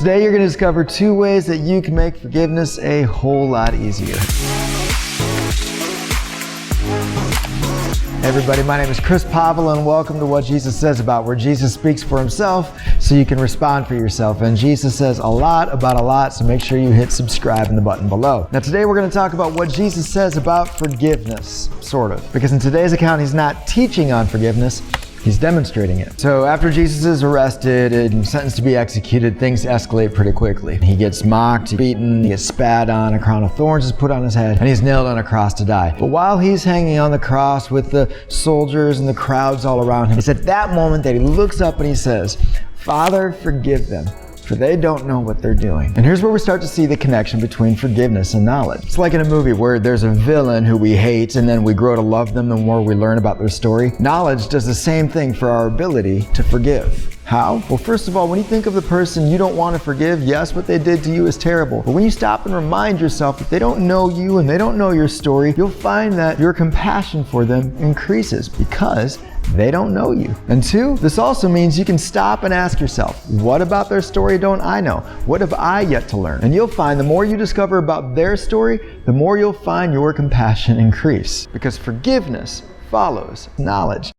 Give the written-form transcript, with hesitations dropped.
Today you're going to discover 2 ways that you can make forgiveness a whole lot easier. Hey everybody, my name is Chris Pavel and welcome to What Jesus Says About, where Jesus speaks for himself so you can respond for yourself. And Jesus says a lot about a lot, so make sure you hit subscribe in the button below. Now today we're going to talk about what Jesus says about forgiveness, sort of. Because in today's account he's not teaching on forgiveness, he's demonstrating it. So after Jesus is arrested and sentenced to be executed, things escalate pretty quickly. He gets mocked, beaten, he gets spat on, a crown of thorns is put on his head, and he's nailed on a cross to die. But while he's hanging on the cross with the soldiers and the crowds all around him, it's at that moment that he looks up and he says, "Father, forgive them, for they don't know what they're doing." And here's where we start to see the connection between forgiveness and knowledge. It's like in a movie where there's a villain who we hate and then we grow to love them the more we learn about their story. Knowledge does the same thing for our ability to forgive. How? Well, first of all, when you think of the person you don't want to forgive, yes, what they did to you is terrible. But when you stop and remind yourself that they don't know you and they don't know your story, you'll find that your compassion for them increases because they don't know you. And 2, this also means you can stop and ask yourself, what about their story don't I know? What have I yet to learn? And you'll find the more you discover about their story, the more you'll find your compassion increase. Because forgiveness follows knowledge.